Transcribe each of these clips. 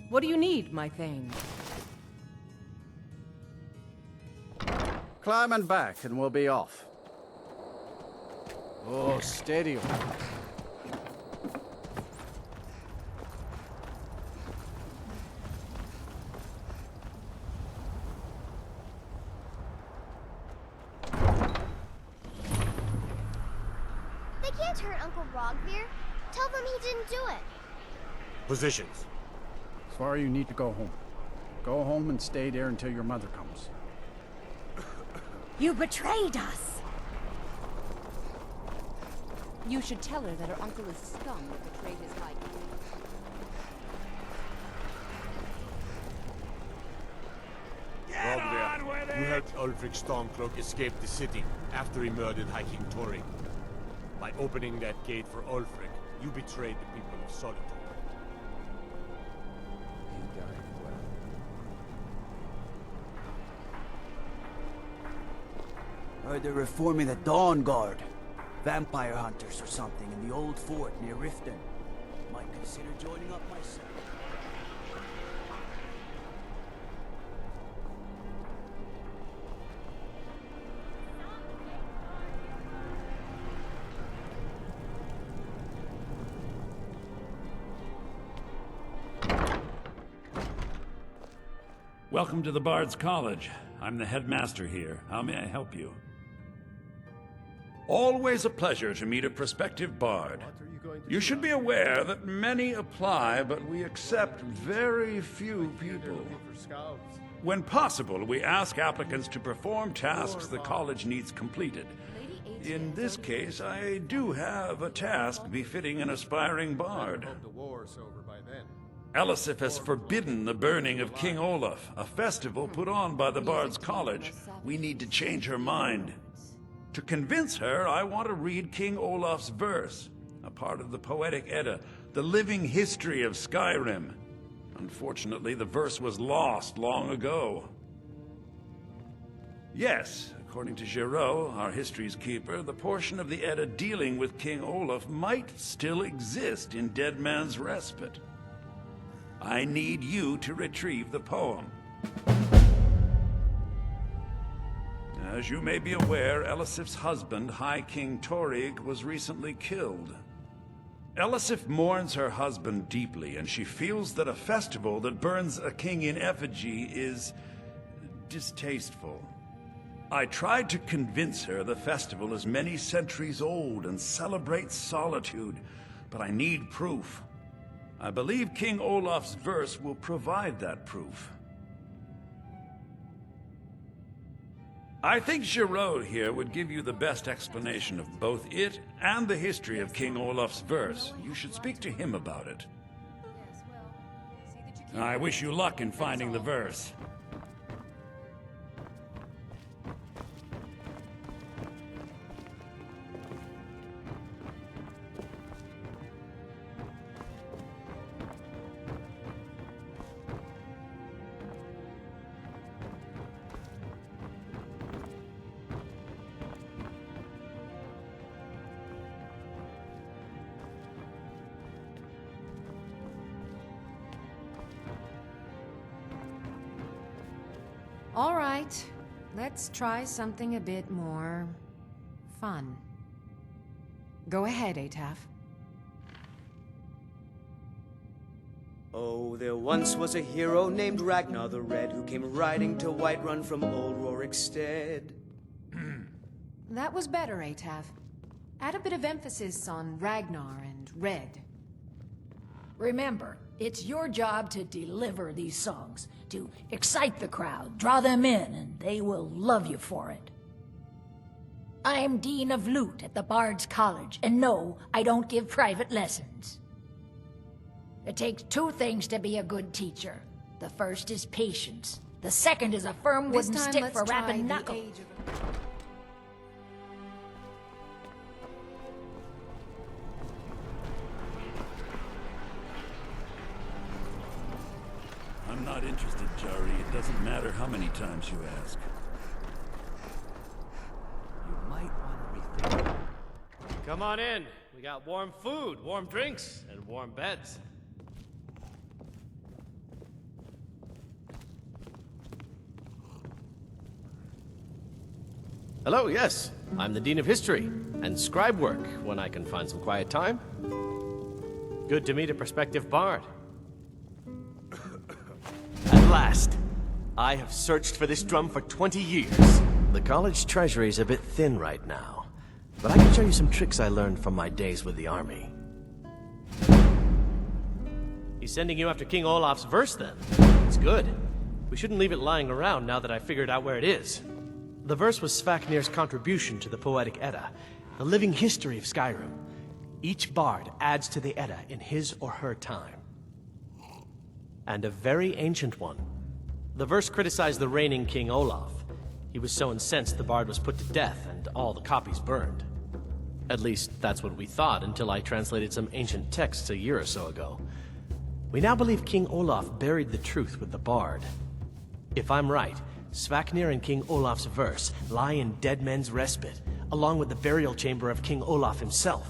What do you need, my Thane? Climb and back, and we'll be off. Oh, steady. They can't hurt Uncle Hamvir. Tell them he didn't do it. Positions. Sorry, you need to go home. Go home and stay there until your mother comes. You betrayed us! You should tell her that her uncle is scum that betrayed his life. Hamvir, you helped Ulfric Stormcloak escape the city after he murdered High King Torygg. By opening that gate for Ulfric, you betrayed the people of Solitude. He died well. Heard they're reforming the Dawn Guard. Vampire hunters or something in the old fort near Riften. Might consider joining up myself. Welcome to the Bards College. I'm the headmaster here. How may I help you? Always a pleasure to meet a prospective bard. You should be aware that many apply, but we accept very few people. When possible, we ask applicants to perform tasks the college needs completed. In this case, I do have a task befitting an aspiring bard. Elisif has forbidden the burning of King Olaf, a festival put on by the Bards College. We need to change her mind. To convince her, I want to read King Olaf's verse, a part of the Poetic Edda, the living history of Skyrim. Unfortunately, the verse was lost long ago. Yes, according to Jaree-Ra, our history's keeper, the portion of the Edda dealing with King Olaf might still exist in Dead Man's Respite. I need you to retrieve the poem. As you may be aware, Elisif's husband, High King Torygg, was recently killed. Elisif mourns her husband deeply, and she feels that a festival that burns a king in effigy is distasteful. I tried to convince her the festival is many centuries old and celebrates solitude, but I need proof. I believe King Olaf's verse will provide that proof. I think Jaree here would give you the best explanation of both it and the history of King Olaf's verse. You should speak to him about it. I wish you luck in finding the verse. All right, let's try something a bit more fun. Go ahead, Ataf. Oh, there once was a hero named Ragnar the Red who came riding to Whiterun from old Rorikstead. That was better, Ataf. Add a bit of emphasis on Ragnar and Red. Remember, it's your job to deliver these songs, to excite the crowd, draw them in, and they will love you for it. I'm Dean of Lute at the Bards College, and no, I don't give private lessons. It takes two things to be a good teacher. The first is patience. The second is a firm wooden stick for rapping knuckles. I'm not interested, Jaree. It doesn't matter how many times you ask. You might want to rethink. Come on in. We got warm food, warm drinks, and warm beds. Hello, yes. I'm the Dean of History, and scribe work when I can find some quiet time. Good to meet a prospective bard. At last! I have searched for this drum for 20 years. The college treasury is a bit thin right now, but I can show you some tricks I learned from my days with the army. He's sending you after King Olaf's verse, then. It's good. We shouldn't leave it lying around now that I figured out where it is. The verse was Svafnir's contribution to the Poetic Edda, the living history of Skyrim. Each bard adds to the Edda in his or her time. And a very ancient one. The verse criticized the reigning King Olaf. He was so incensed the bard was put to death and all the copies burned. At least, that's what we thought until I translated some ancient texts a year or so ago. We now believe King Olaf buried the truth with the bard. If I'm right, Svafnir and King Olaf's verse lie in Dead Men's Respite, along with the burial chamber of King Olaf himself.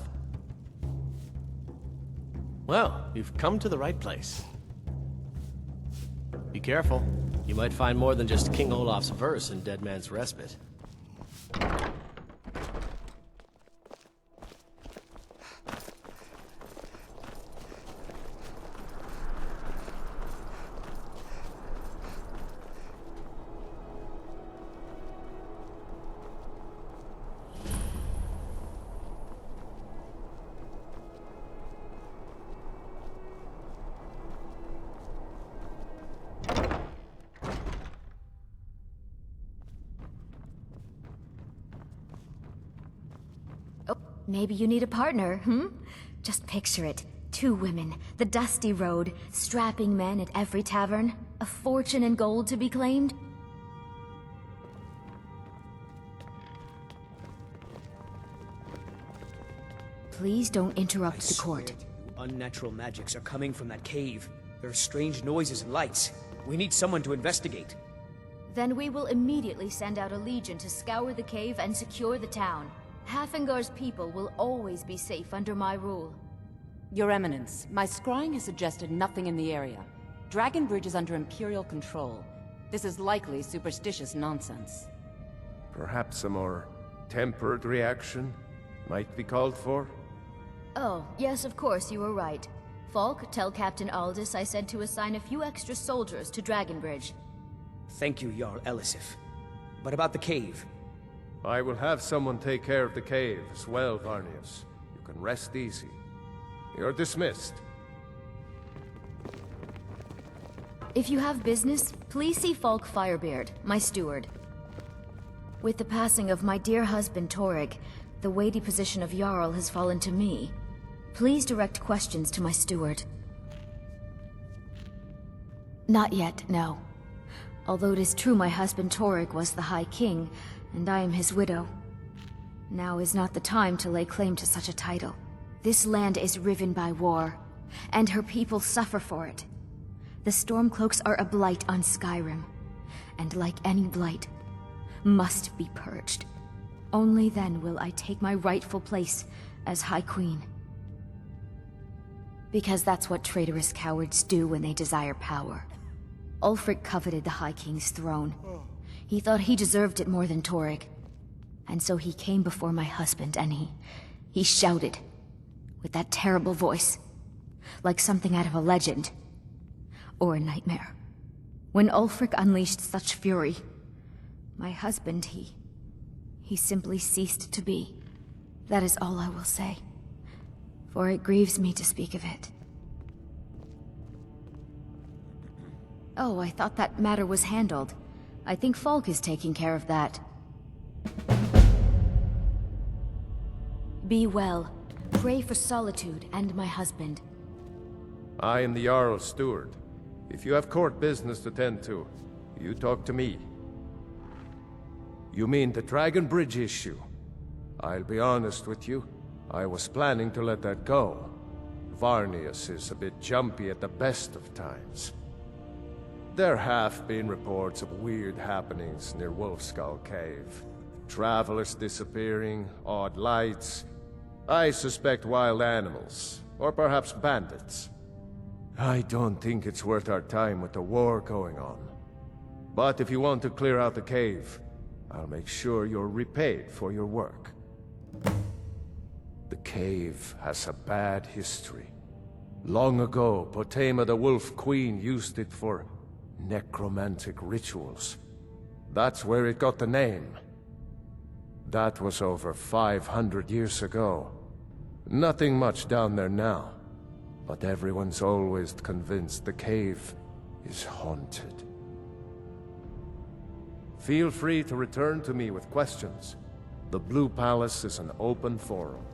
Well, you've come to the right place. Be careful. You might find more than just King Olaf's verse in Dead Man's Respite. Maybe you need a partner, Just picture it. 2 women, the dusty road, strapping men at every tavern, a fortune in gold to be claimed. Please don't interrupt the court. Unnatural magics are coming from that cave. There are strange noises and lights. We need someone to investigate. Then we will immediately send out a legion to scour the cave and secure the town. Hafingar's people will always be safe under my rule. Your Eminence, my scrying has suggested nothing in the area. Dragonbridge is under Imperial control. This is likely superstitious nonsense. Perhaps a more tempered reaction might be called for? Oh, yes, of course, you were right. Falk, tell Captain Aldous I said to assign a few extra soldiers to Dragonbridge. Thank you, Jarl Elisif. But about the cave? I will have someone take care of the cave as well, Varnius. You can rest easy. You're dismissed. If you have business, please see Falk Firebeard, my steward. With the passing of my dear husband Torrig, the weighty position of Jarl has fallen to me. Please direct questions to my steward. Not yet, no. Although it is true my husband Torrig was the High King, and I am his widow. Now is not the time to lay claim to such a title. This land is riven by war, and her people suffer for it. The Stormcloaks are a blight on Skyrim, and like any blight, must be purged. Only then will I take my rightful place as High Queen. Because that's what traitorous cowards do when they desire power. Ulfric coveted the High King's throne. He thought he deserved it more than Torrig. And so he came before my husband and he shouted with that terrible voice, like something out of a legend or a nightmare. When Ulfric unleashed such fury, my husband, he simply ceased to be. That is all I will say, for it grieves me to speak of it. Oh, I thought that matter was handled. I think Falk is taking care of that. Be well. Pray for Solitude and my husband. I am the Jarl's steward. If you have court business to tend to, you talk to me. You mean the Dragonbridge issue? I'll be honest with you. I was planning to let that go. Varnius is a bit jumpy at the best of times. There have been reports of weird happenings near Wolfskull Cave. Travelers disappearing, odd lights. I suspect wild animals, or perhaps bandits. I don't think it's worth our time with the war going on. But if you want to clear out the cave, I'll make sure you're repaid for your work. The cave has a bad history. Long ago, Potema the Wolf Queen used it for necromantic rituals. That's where it got the name. That was over 500 years ago. Nothing much down there now, but everyone's always convinced the cave is haunted. Feel free to return to me with questions. The Blue Palace is an open forum.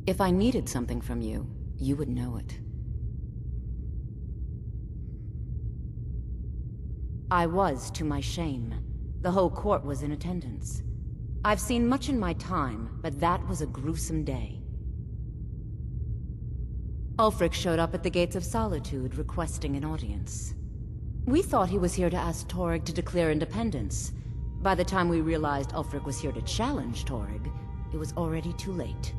If I needed something from you, you would know it. I was, to my shame. The whole court was in attendance. I've seen much in my time, but that was a gruesome day. Ulfric showed up at the gates of Solitude requesting an audience. We thought he was here to ask Torygg to declare independence. By the time we realized Ulfric was here to challenge Torygg, it was already too late.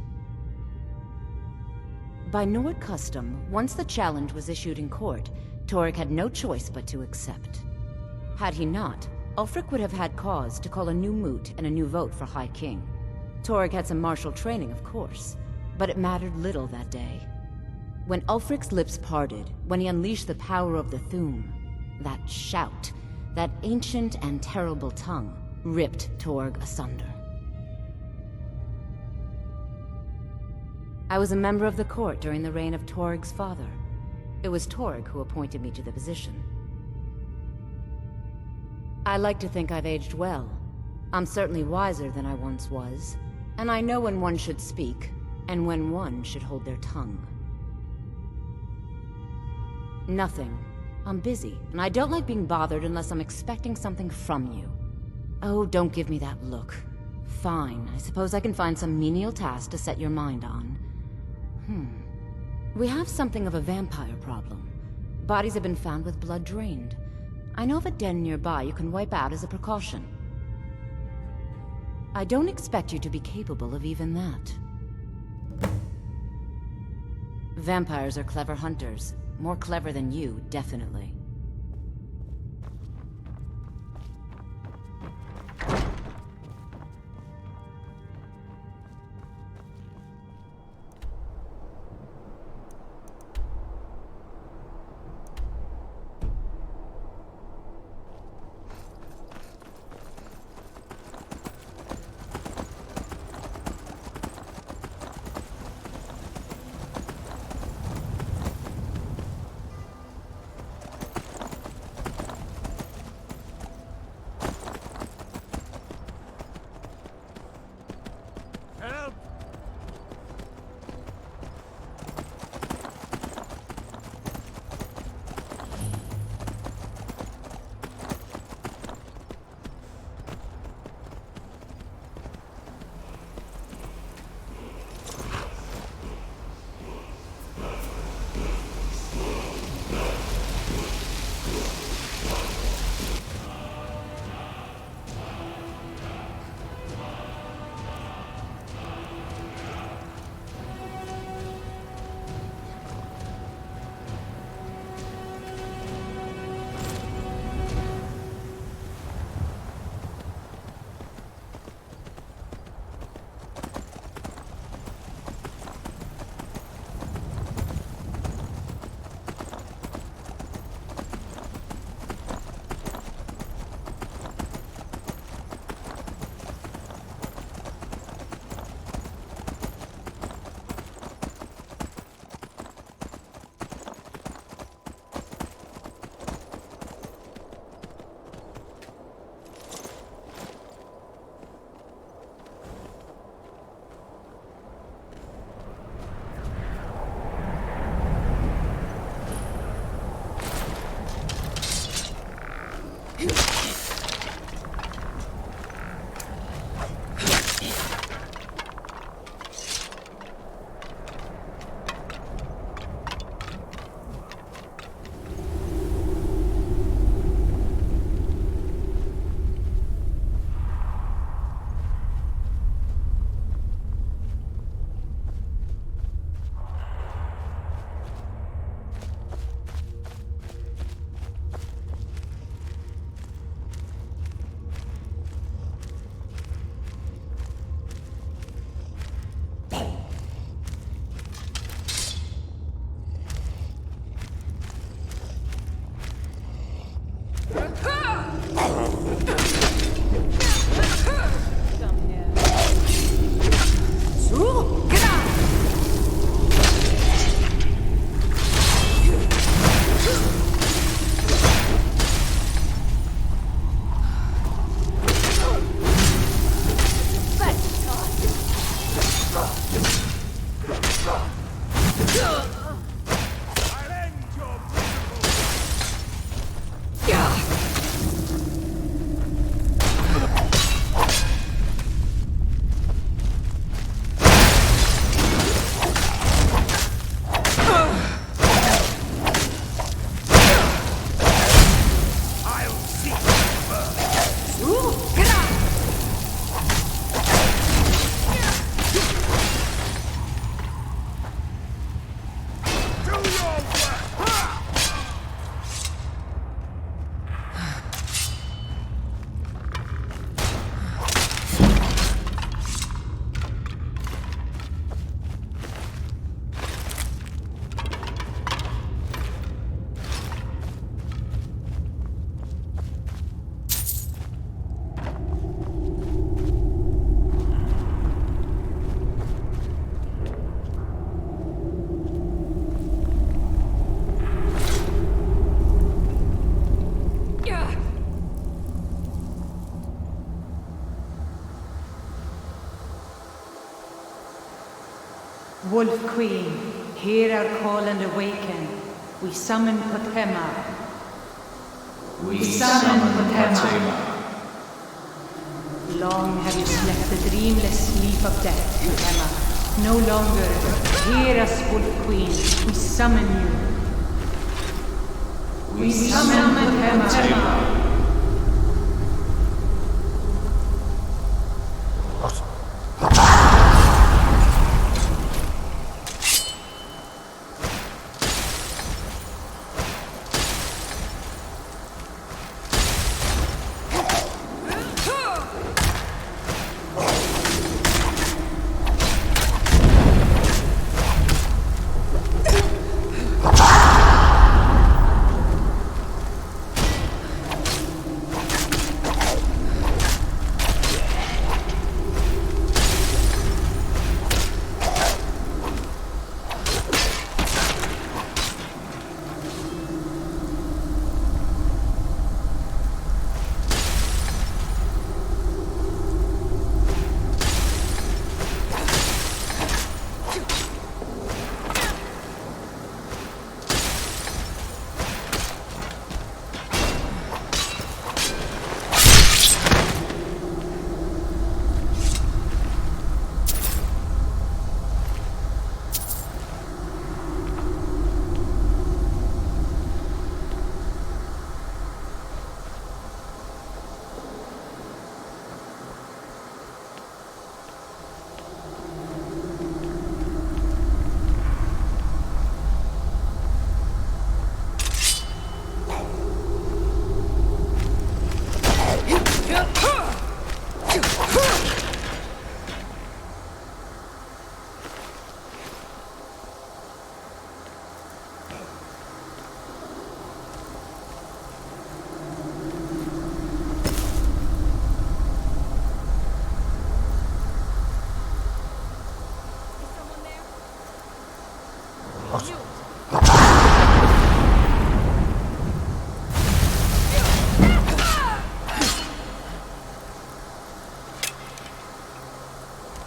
By Nord custom, once the challenge was issued in court, Torygg had no choice but to accept. Had he not, Ulfric would have had cause to call a new moot and a new vote for High King. Torygg had some martial training, of course, but it mattered little that day. When Ulfric's lips parted, when he unleashed the power of the Thu'um, that shout, that ancient and terrible tongue, ripped Torygg asunder. I was a member of the court during the reign of Torygg's father. It was Torygg who appointed me to the position. I like to think I've aged well. I'm certainly wiser than I once was, and I know when one should speak, and when one should hold their tongue. Nothing. I'm busy, and I don't like being bothered unless I'm expecting something from you. Oh, don't give me that look. Fine, I suppose I can find some menial task to set your mind on. We have something of a vampire problem. Bodies have been found with blood drained. I know of a den nearby you can wipe out as a precaution. I don't expect you to be capable of even that. Vampires are clever hunters. More clever than you, definitely. Wolf Queen, hear our call and awaken. We summon Potema. We summon Potema. Long have you slept the dreamless sleep of death, Potema. No longer. Hear us, Wolf Queen. We summon you. We summon Potema.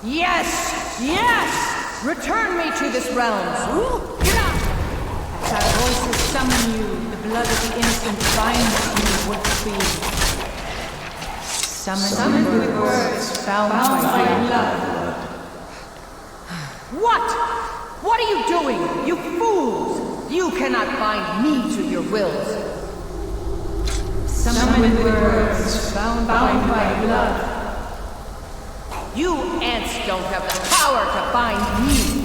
Yes! Yes! Return me to this realm! As our voices summon you, the blood of the innocent binds you, Wolf Queen. Summoned with words bound by blood. What? What are you doing, you fools? You cannot bind me to your wills. Summoned with words bound by blood. You ants don't have the power to bind me!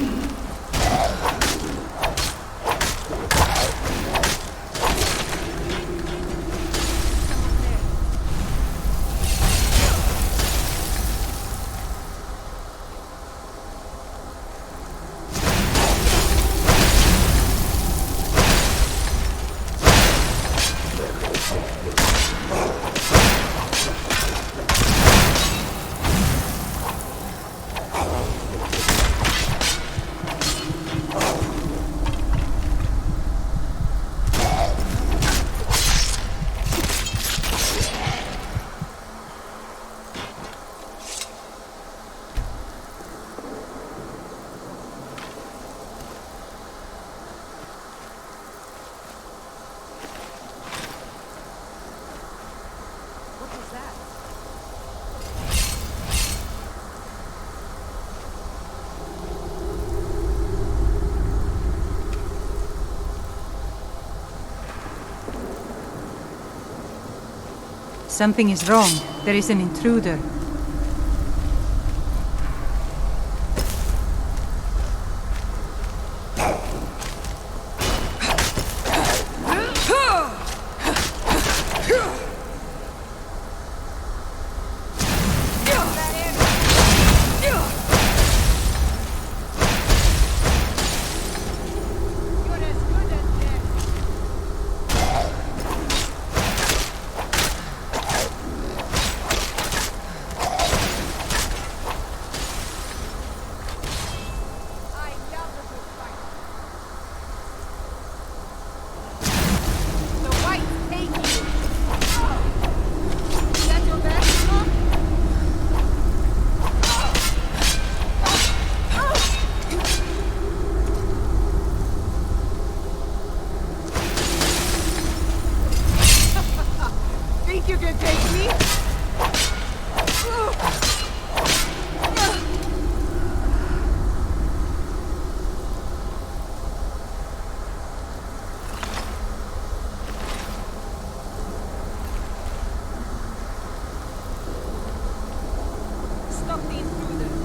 Something is wrong. There is an intruder. stop the intruders.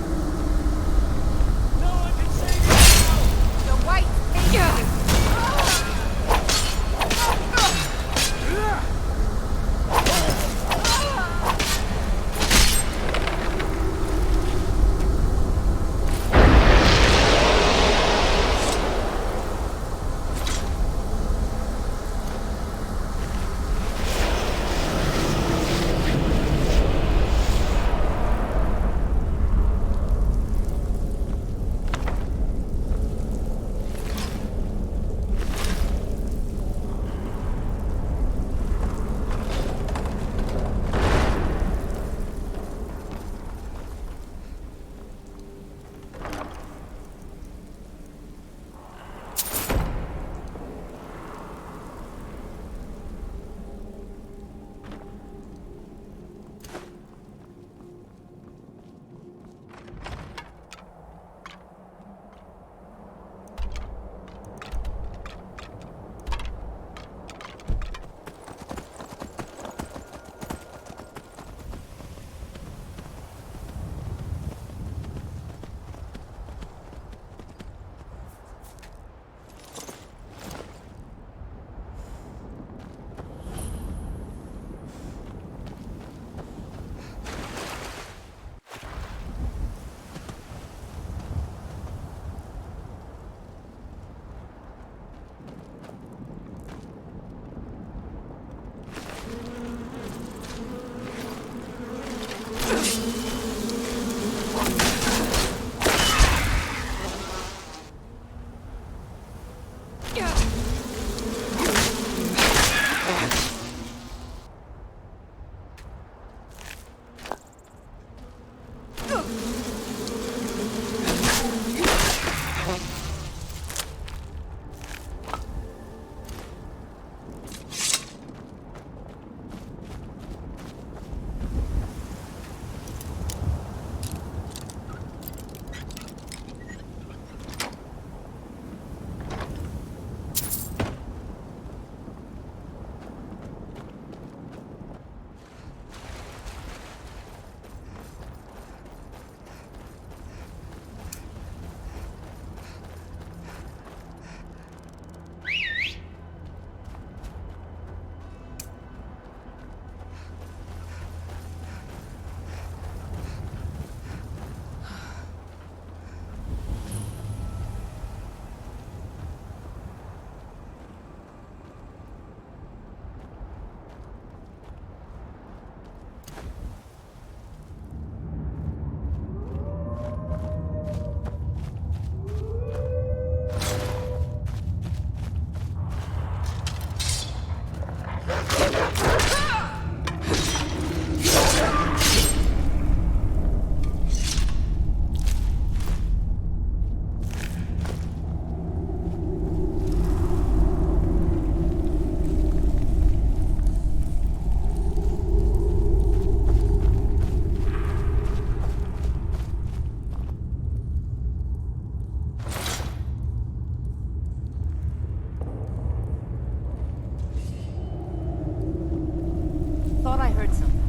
No one can save you now! The white angel! Thought I heard something.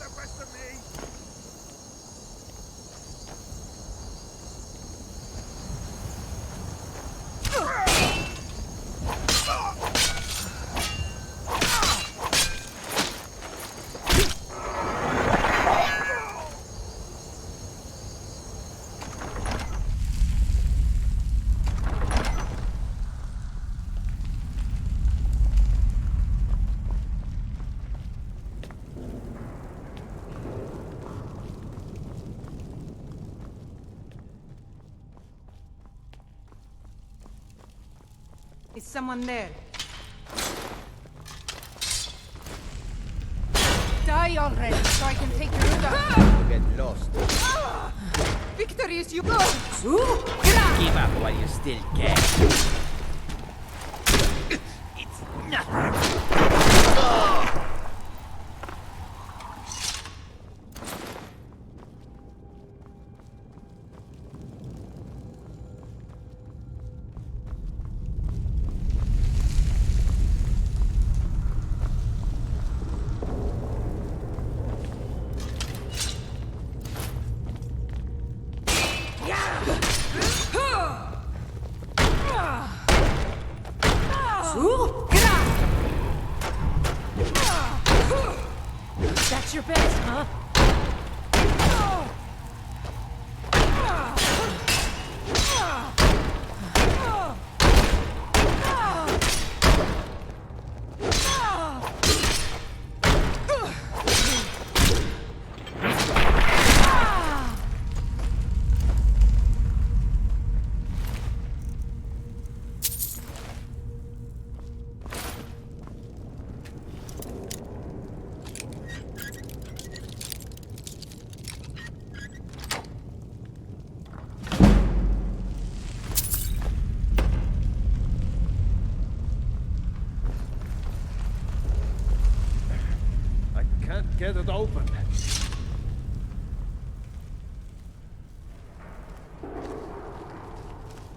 the rest of me? Is someone there? Die already, so I can take you down. Get lost. Victory is you. Give up while you still can. It's nothing. That's your best, huh? Get it open.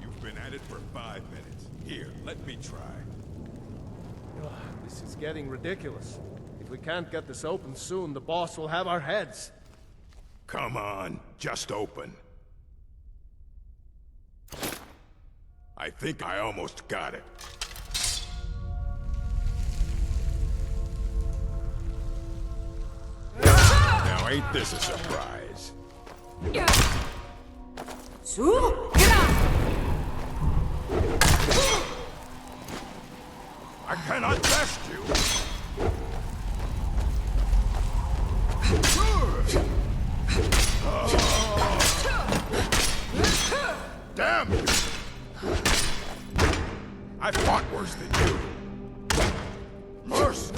You've been at it for 5 minutes. Here, let me try. This is getting ridiculous. If we can't get this open soon, the boss will have our heads. Come on, just open. I think I almost got it. Now ain't this a surprise? I cannot best you! Damn you! I fought worse than you. Worse!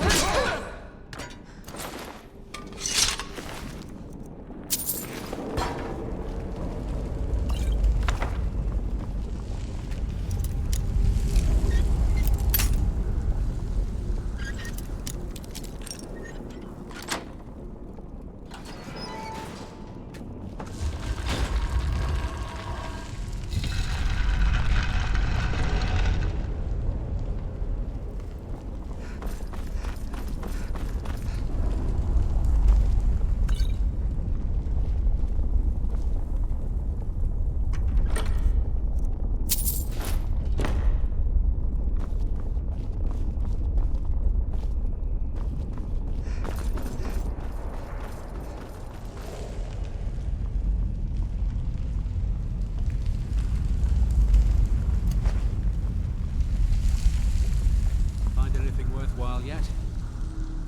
Yet?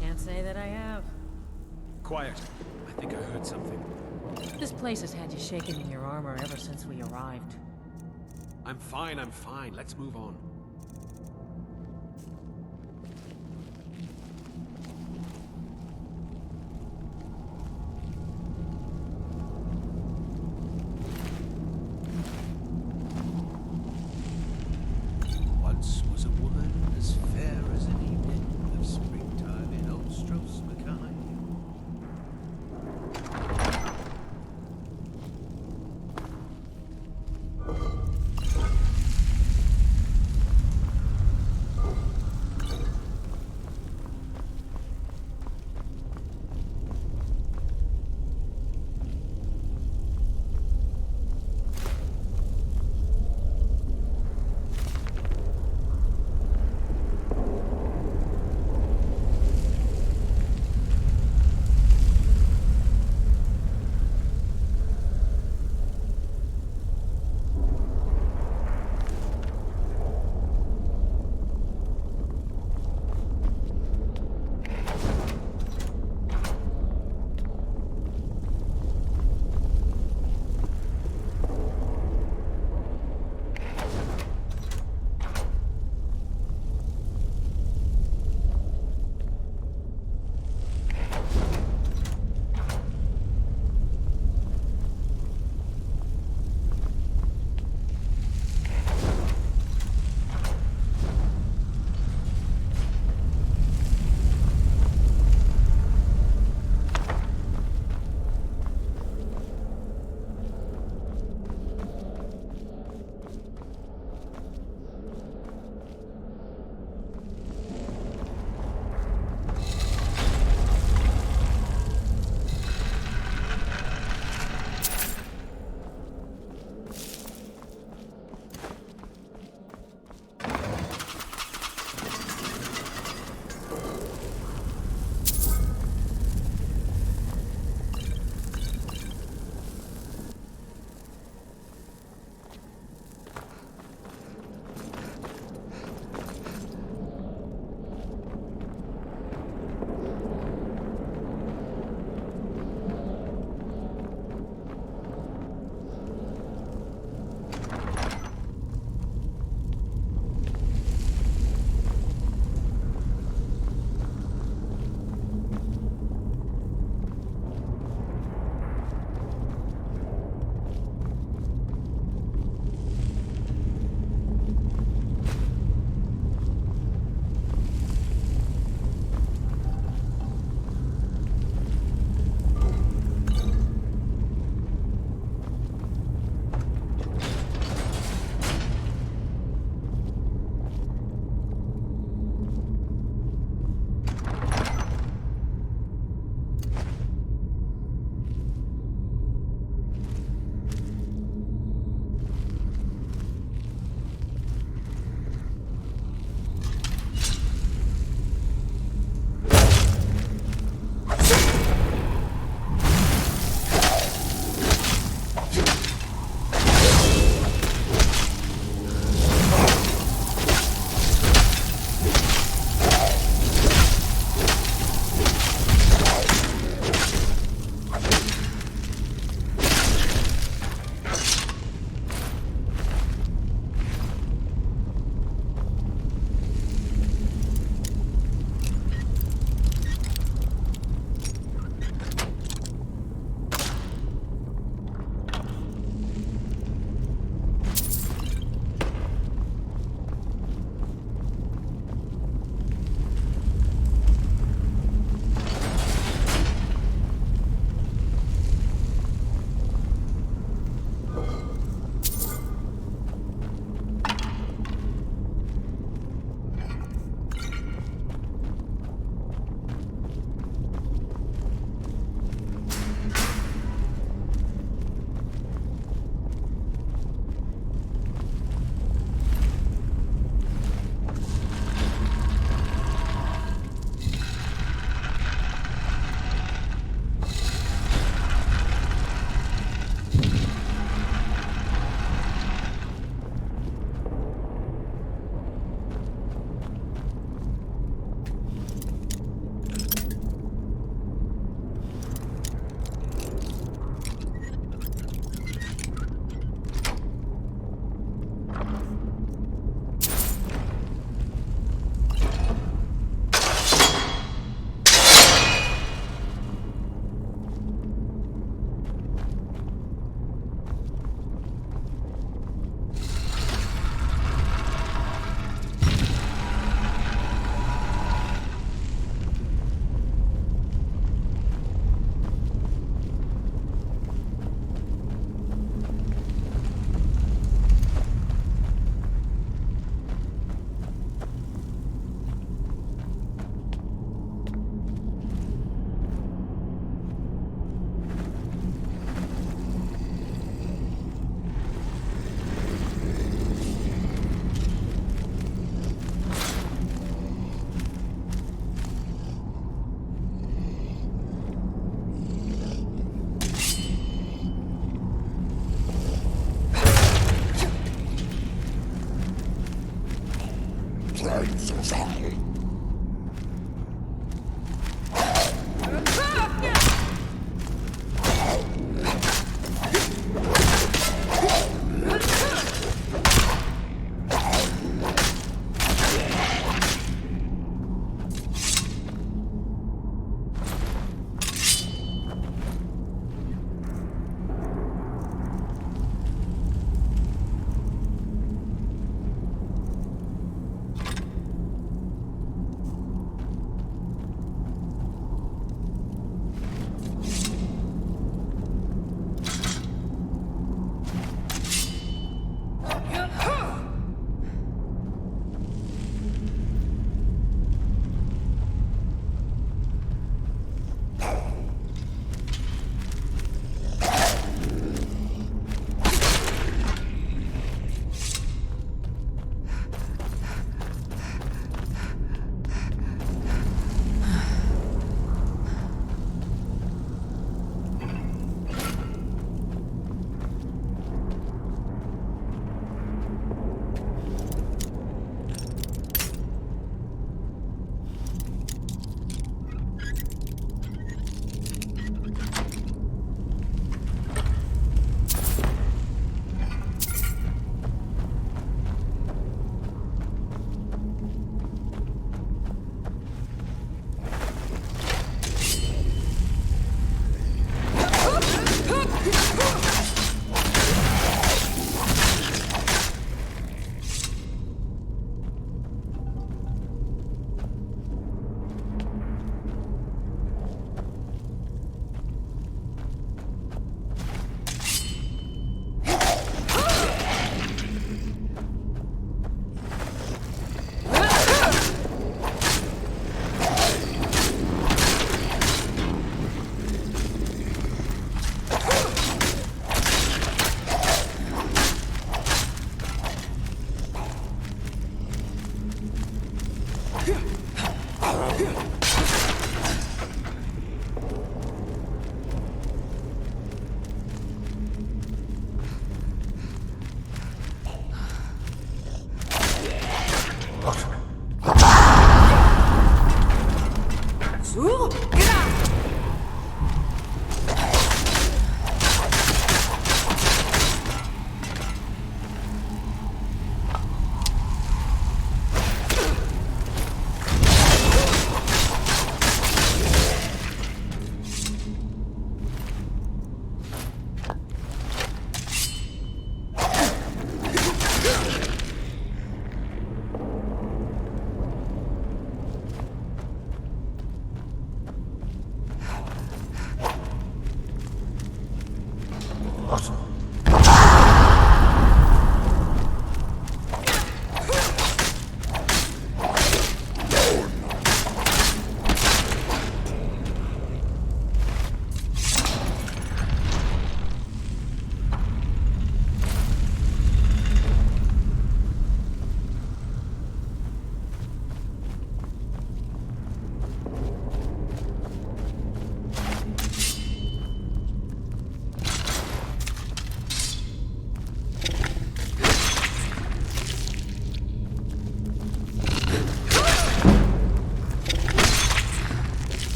Can't say that I have. Quiet. I think I heard something. This place has had you shaking in your armor ever since we arrived. I'm fine, I'm fine. Let's move on. Once was a woman as fair as an evening of springtime in old Stros-Mackay.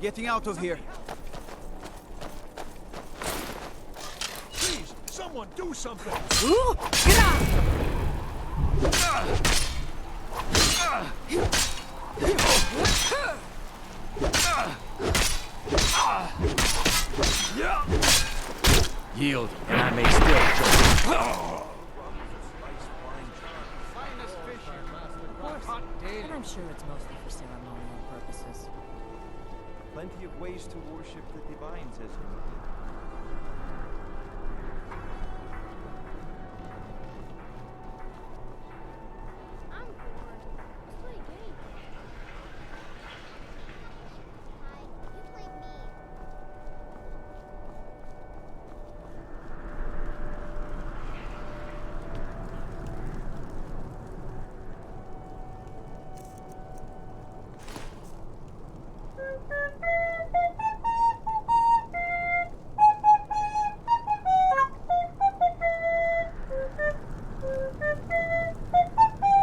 getting out of here. Please, someone do something! Get out! Yield, and I may still kill And I'm sure it's mostly for ceremonial purposes. Plenty of ways to worship the divines, as you know. I'm bored. Let's play a game. Hi, you play me.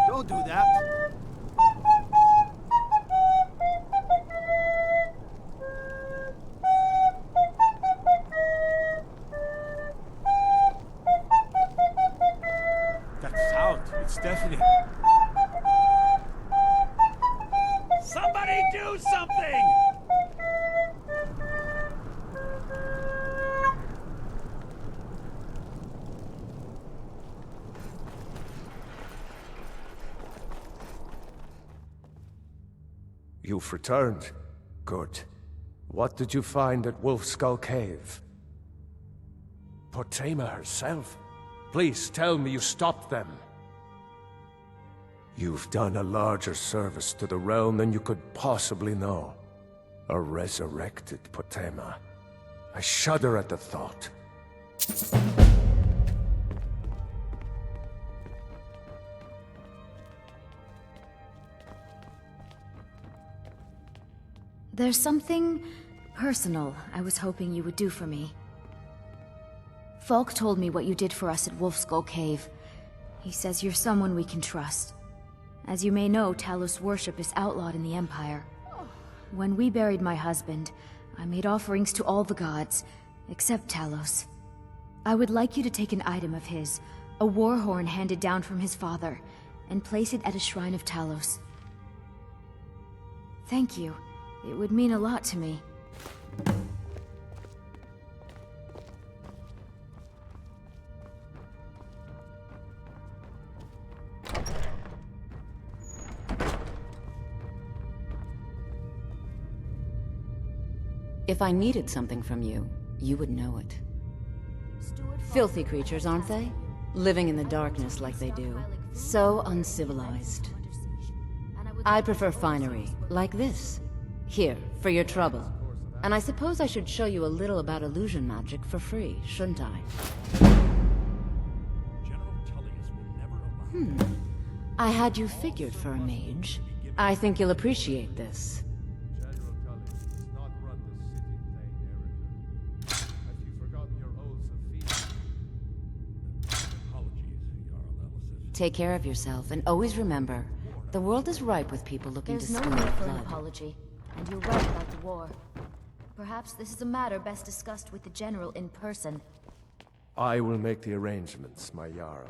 Don't do that. That sound, it's deafening. Somebody do something! You've returned. Good. What did you find at Wolfskull Cave? Potema herself? Please tell me you stopped them. You've done a larger service to the realm than you could possibly know. A resurrected Potema. I shudder at the thought. There's something personal I was hoping you would do for me. Falk told me what you did for us at Wolfskull Cave. He says you're someone we can trust. As you may know, Talos worship is outlawed in the Empire. When we buried my husband, I made offerings to all the gods, except Talos. I would like you to take an item of his, a war horn handed down from his father, and place it at a shrine of Talos. Thank you. It would mean a lot to me. If I needed something from you, you would know it. Filthy creatures, aren't they? Living in the darkness like they do. So uncivilized. I prefer finery, like this. Here, for your trouble. And I suppose I should show you a little about illusion magic for free, shouldn't I? I had you figured for a mage. I think you'll appreciate this. Take care of yourself, and always remember, the world is ripe with people looking to There's spill no their need for an blood. apology, and you're right about the war. Perhaps this is a matter best discussed with the General in person. I will make the arrangements, my Jarl.